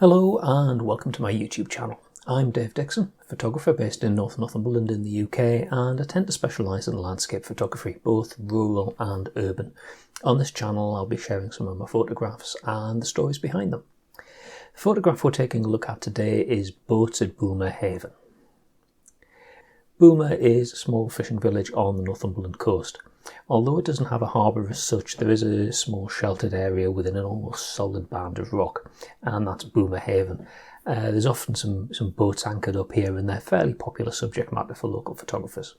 Hello and welcome to my YouTube channel. I'm Dave Dixon, photographer based in Northumberland in the UK, and I tend to specialise in landscape photography, both rural and urban. On this channel I'll be sharing some of my photographs and the stories behind them. The photograph we're taking a look at today is Boats at Boulmer Haven. Boulmer is a small fishing village on the Northumberland coast. Although it doesn't have a harbour as such, there is a small sheltered area within an almost solid band of rock, and that's Boulmer Haven. There's often some boats anchored up here, and they're fairly popular subject matter for local photographers.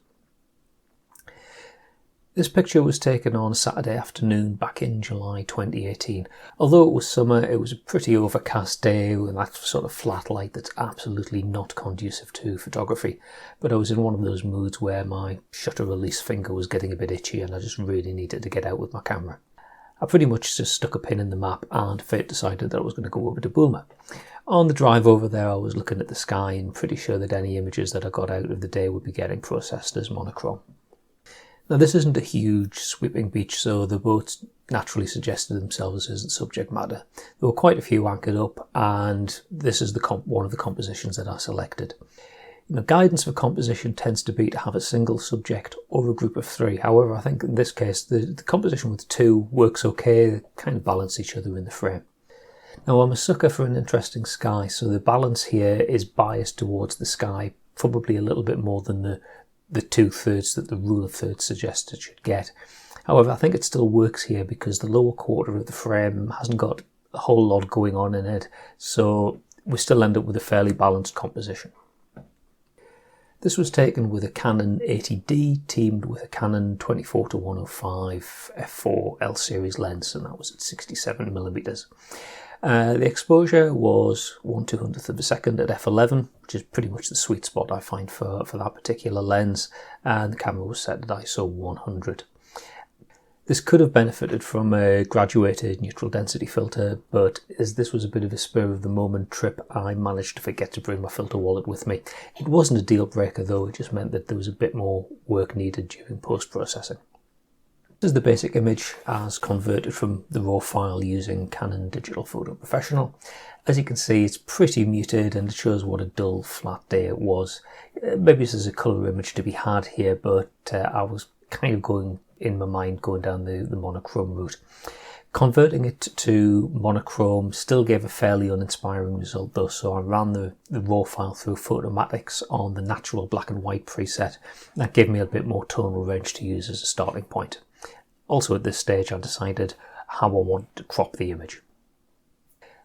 This picture was taken on a Saturday afternoon back in July 2018. Although it was summer, it was a pretty overcast day with that sort of flat light that's absolutely not conducive to photography. But I was in one of those moods where my shutter release finger was getting a bit itchy and I just really needed to get out with my camera. I pretty much just stuck a pin in the map and fate decided that I was going to go over to Boulmer. On the drive over there I was looking at the sky and pretty sure that any images that I got out of the day would be getting processed as monochrome. Now this isn't a huge sweeping beach, so the boats naturally suggested themselves as the subject matter. There were quite a few anchored up, and this is one of the compositions that I selected. Guidance for composition tends to be to have a single subject or a group of three. However, I think in this case the composition with two works okay. They kind of balance each other in the frame. Now I'm a sucker for an interesting sky, so the balance here is biased towards the sky, probably a little bit more than the 2/3 that the rule of thirds suggests it should get. However, I think it still works here because the lower quarter of the frame hasn't got a whole lot going on in it, so we still end up with a fairly balanced composition. This was taken with a Canon 80D teamed with a Canon 24-105 f4 L series lens, and that was at 67mm. The exposure was 1/200th of a second at f11, which is pretty much the sweet spot I find for that particular lens, and the camera was set at ISO 100. This could have benefited from a graduated neutral density filter, but as this was a bit of a spur of the moment trip, I managed to forget to bring my filter wallet with me. It wasn't a deal breaker though, it just meant that there was a bit more work needed during post-processing. This is the basic image as converted from the raw file using Canon Digital Photo Professional. As you can see, it's pretty muted and it shows what a dull, flat day it was. Maybe this is a colour image to be had here, but I was kind of going down the monochrome route. Converting it to monochrome still gave a fairly uninspiring result though, so I ran the raw file through Photomatics on the natural black and white preset. That gave me a bit more tonal range to use as a starting point. Also at this stage I decided how I wanted to crop the image.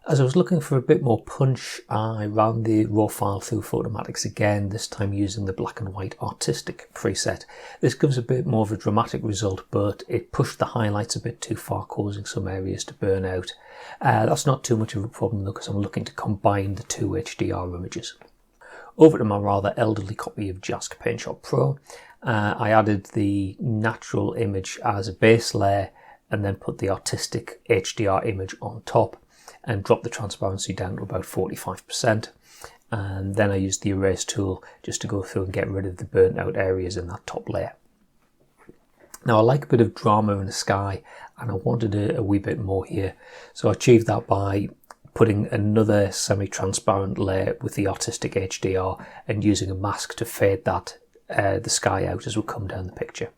As I was looking for a bit more punch, I ran the raw file through Photomatics again, this time using the black and white artistic preset. This gives a bit more of a dramatic result, but it pushed the highlights a bit too far, causing some areas to burn out. That's not too much of a problem though, because I'm looking to combine the two HDR images. Over to my rather elderly copy of Jask PaintShop Pro, I added the natural image as a base layer and then put the artistic HDR image on top and dropped the transparency down to about 45%. And then I used the erase tool just to go through and get rid of the burnt out areas in that top layer. Now I like a bit of drama in the sky and I wanted a wee bit more here, so I achieved that by putting another semi-transparent layer with the artistic HDR and using a mask to fade that the sky out as we come down the picture.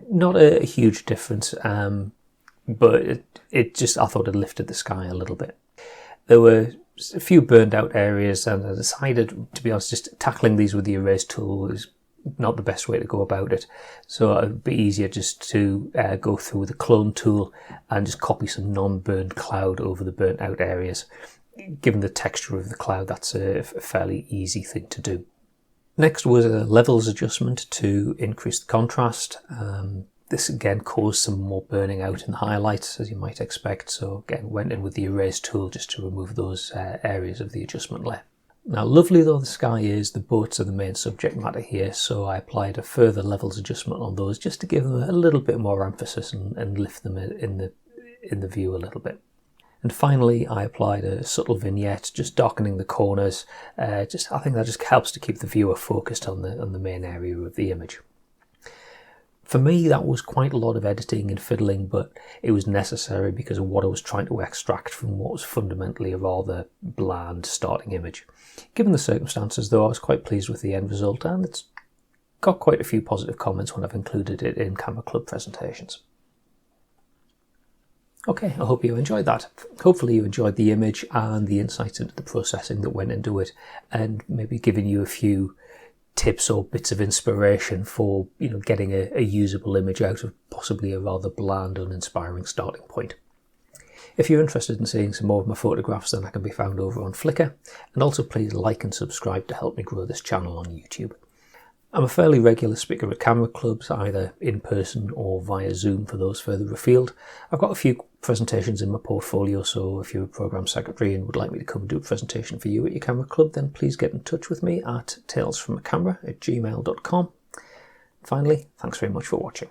Not a huge difference, but it just, I thought it lifted the sky a little bit. There were a few burned out areas and I decided, to be honest, just tackling these with the erase tool is not the best way to go about it. So it would be easier just to go through with the clone tool and just copy some non-burned cloud over the burnt out areas. Given the texture of the cloud, that's a fairly easy thing to do. Next was a levels adjustment to increase the contrast. This again caused some more burning out in the highlights, as you might expect, so again went in with the erase tool just to remove those areas of the adjustment layer. Now lovely though the sky is, the boats are the main subject matter here, so I applied a further levels adjustment on those just to give them a little bit more emphasis and lift them in the view a little bit. And finally I applied a subtle vignette, just darkening the corners. I think that just helps to keep the viewer focused on the main area of the image. For me, that was quite a lot of editing and fiddling, but it was necessary because of what I was trying to extract from what was fundamentally a rather bland starting image. Given the circumstances, though, I was quite pleased with the end result, and it's got quite a few positive comments when I've included it in Camera Club presentations. Okay, I hope you enjoyed that. Hopefully you enjoyed the image and the insights into the processing that went into it, and maybe giving you a few tips or bits of inspiration for getting a usable image out of possibly a rather bland, uninspiring starting point. If you're interested in seeing some more of my photographs, then I can be found over on Flickr, and also please like and subscribe to help me grow this channel on YouTube. I'm a fairly regular speaker at camera clubs, either in person or via Zoom for those further afield. I've got a few presentations in my portfolio, so if you're a program secretary and would like me to come and do a presentation for you at your camera club, then please get in touch with me at tales.from.a.camera@gmail.com. Finally, thanks very much for watching.